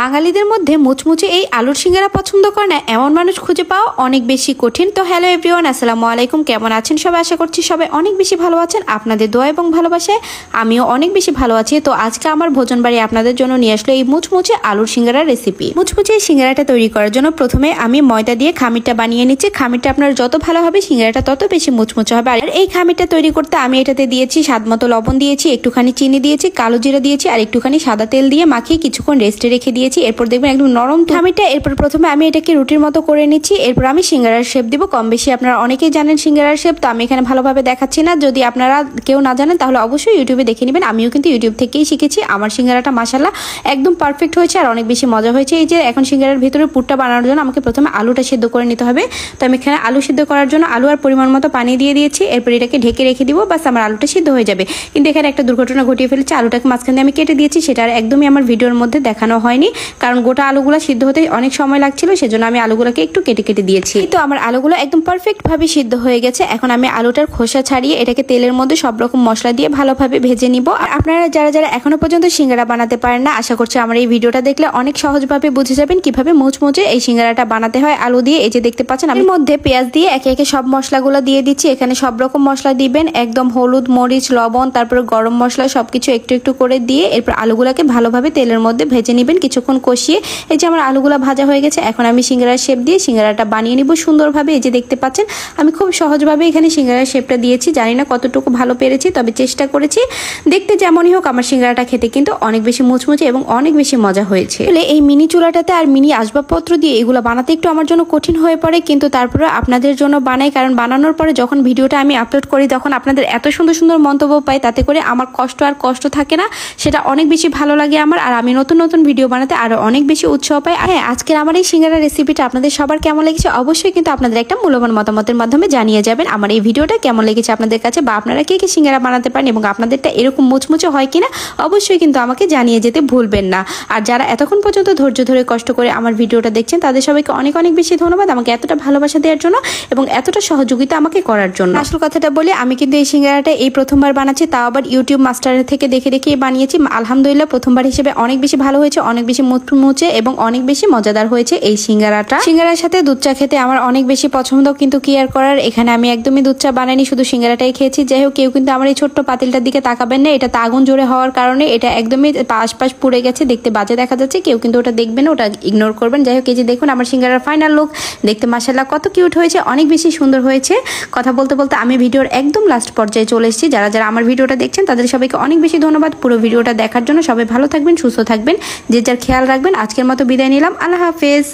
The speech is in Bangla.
বাঙালিদের মধ্যে মুচমুচে এই আলুর সিঙ্গারা পছন্দ করে না এমন মানুষ খুঁজে পাওয়া অনেক বেশি কঠিন। তো হ্যালো এভরিওয়ান, আসসালামু আলাইকুম। কেমন আছেন সবাই? আশা করছি সবাই অনেক বেশি ভালো আছেন। আপনাদের দোয়া এবং ভালোবাসায় আমিও অনেক বেশি ভালো আছি। তো আজকে আমার ভোজন বাড়ি আপনাদের জন্য নিয়ে আসলো এই মুচমুচে আলুর সিঙ্গারার রেসিপি। মুচমুচে এই সিঙ্গারাটা তৈরি করার জন্য প্রথমে আমি ময়দা দিয়ে খামিরটা বানিয়ে নিচ্ছি। খামিরটা আপনার যত ভালো হবে সিঙ্গারাটা তত বেশি মুচমুচে হবে। আর এই খামিরটা তৈরি করতে আমি এটাতে দিয়েছি স্বাদমতো লবণ দিয়েছি, একটুখানি চিনি দিয়েছি, কালো জিরা দিয়েছি আর একটুখানি সাদা তেল দিয়ে মাখিয়ে কিছুক্ষণ রেস্টে রেখে দিয়েছি। এরপর দেখবেন একদম নরম খামিরটা। এরপর প্রথমে আমি এটাকে রুটির মতো করে নিচ্ছি। এরপর আমি সিঙ্গারার শেপ দিব। কম বেশি আপনারা অনেকেই জানেন সিঙ্গারার শেপ, তো আমি এখানে ভালোভাবে দেখাচ্ছি না। যদি আপনারা কেউ না জানেন তাহলে অবশ্যই ইউটিউবে দেখে নেবেন। আমিও কিন্তু ইউটিউব থেকেই শিখেছি। আমার সিঙ্গারাটা মাশাআল্লাহ একদম পারফেক্ট হয়েছে আর অনেক বেশি মজা হয়েছে। এই যে এখন সিঙ্গারার ভিতরে পুরটা বানানোর জন্য আমাকে প্রথমে আলুটা সিদ্ধ করে নিতে হবে। তো আমি এখানে আলু সিদ্ধ করার জন্য আলু আর পরিমাণ মতো পানি দিয়ে দিয়েছি। এরপর এটাকে ঢেকে রেখে দিব, বাস আমার আলুটা সিদ্ধ হয়ে যাবে। কিন্তু এখানে একটা দুর্ঘটনা ঘটিয়ে ফেলেছি। আলুটাকে মাঝখানে আমি কেটে দিয়েছি, সেটা আর একদমই আমার ভিডিওর মধ্যে দেখানো হয়নি, কারণ গোটা আলুগুলো সিদ্ধ হতে অনেক সময় লাগছিল, সেজন্য আমি আলুগুলোকে একটু কেটে কেটে দিয়েছি। তো আমার আলুগুলো একদম পারফেক্ট ভাবে সিদ্ধ হয়ে গেছে। এখন আমি আলুটার খোসা ছাড়িয়ে এটাকে তেলের মধ্যে সব রকম মশলা দিয়ে ভালোভাবে ভেজে নিব। আর আপনারা যারা যারা এখনো পর্যন্ত সিঙ্গারা বানাতে পারেন না, আশা করছি আমার এই ভিডিওটা দেখলে অনেক সহজভাবে বুঝে যাবেন কিভাবে মুচমুচে এই সিঙ্গারাটা বানাতে হয় আলু দিয়ে। এই যে দেখতে পাচ্ছেন আমি মধ্যে পেঁয়াজ দিয়ে একে একে সব মশলাগুলো দিয়ে দিচ্ছি। এখানে সব রকম মশলা দিবেন, একদম হলুদ, মরিচ, লবণ, তারপর গরম মশলা সবকিছু একটু একটু করে দিয়ে এরপর আলুগুলাকে ভালোভাবে তেলের মধ্যে ভেজে নেবেন কিছুক্ষণ কষিয়ে। এই যে আমার আলুগুলা ভাজা হয়ে গেছে। এখন আমি সিঙ্গারার শেপ দিয়ে সিঙ্গারাটা বানিয়ে নিব সুন্দরভাবে। এই যে দেখতে পাচ্ছেন আমি খুব সহজভাবে এখানে সিঙ্গারার শেপটা দিয়েছি। জানি না কতটুকু ভালো পেরেছি, তবে চেষ্টা করেছি। দেখতে যেমনই হোক আমার সিঙ্গারাটা খেতে কিন্তু অনেক বেশি মুচমুচে এবং অনেক বেশি মজা হয়েছে। এই মিনি চুলাটাতে আর মিনি আসবাবপত্র দিয়ে এগুলো বানাতে একটু আমার জন্য কঠিন হয়ে পড়ে, কিন্তু তারপরে আপনাদের জন্য বানাই, কারণ বানানোর পরে যখন ভিডিওটা আমি আপলোড করি তখন আপনাদের এত সুন্দর সুন্দর মন্তব্য পাই, তাতে করে আমার কষ্ট থাকে না, সেটা অনেক বেশি ভালো লাগে আমার। আর আমি নতুন নতুন ভিডিও বানাতে আরো অনেক বেশি উৎসাহ পাই। হ্যাঁ, আজকের আমার এই সিঙ্গারা রেসিপিটা আপনাদের সবার কেমন লেগেছে অবশ্যই কিন্তু আপনাদের একটা মূল্যবান মতামতের মাধ্যমে জানিয়ে যাবেন। আমার এই ভিডিওটা কেমন লেগেছে আপনাদের কাছে, বা আপনারা কে কে সিঙ্গারা বানাতে পারেন এবং আপনাদেরটা এরকম মুচমুচে হয় কিনা অবশ্যই কিন্তু আমাকে জানিয়ে যেতে ভুলবেন না। আর যারা এতক্ষণ পর্যন্ত ধৈর্য ধরে কষ্ট করে আমার ভিডিওটা দেখছেন তাদের সবাইকে অনেক অনেক বেশি ধন্যবাদ আমাকে এতটা ভালোবাসা দেওয়ার জন্য এবং এতটা সহযোগিতা আমাকে করার জন্য। আসল কথাটা বলি, আমি কিন্তু এই সিঙ্গারাটা এই প্রথমবার বানাচ্ছি, তাও আবার ইউটিউব মাস্টারের থেকে দেখে দেখে বানিয়েছি। আলহামদুলিল্লাহ প্রথমবার হিসেবে অনেক বেশি ভালো হয়েছে, অনেক বেশি মুচমুচে এবং অনেক বেশি মজাদার হয়েছে এই সিঙ্গারাটা। সিঙ্গারার সাথে দুধ চা খেতে আমার অনেক বেশি পছন্দ, কিন্তু কি আর করার, এখানে আমি একদমই দুধ চা বানাইনি, শুধু সিঙ্গারাটাই খেয়েছি। যাই হোক, কেউ কিন্তু আমার এই ছোট্ট পাতিলটার দিকে তাকাবেন না। এটা আগুন জোরে হওয়ার কারণে এটা একদমই আশপাশ পুড়ে গেছে, দেখতে বাজে দেখা যাচ্ছে। কেউ কিন্তু ওটা দেখবেন না, ওটা ইগনোর করবেন। যাই হোক, এই যে দেখুন আমার সিঙ্গারার ফাইনাল লুক। দেখতে মাশাআল্লাহ কত কিউট হয়েছে, অনেক বেশি সুন্দর হয়েছে। কথা বলতে বলতে আমি ভিডিওর একদম লাস্ট পর্যায়ে চলে এসেছি। যারা যারা আমার ভিডিওটা দেখছেন তাদের সবাইকে অনেক বেশি ধন্যবাদ পুরো ভিডিওটা দেখার জন্য। সবাই ভালো থাকবেন, সুস্থ থাকবেন, যে যার খেয়াল রাখবেন। আজকের মতো বিদায় নিলাম, আল্লাহ হাফেজ।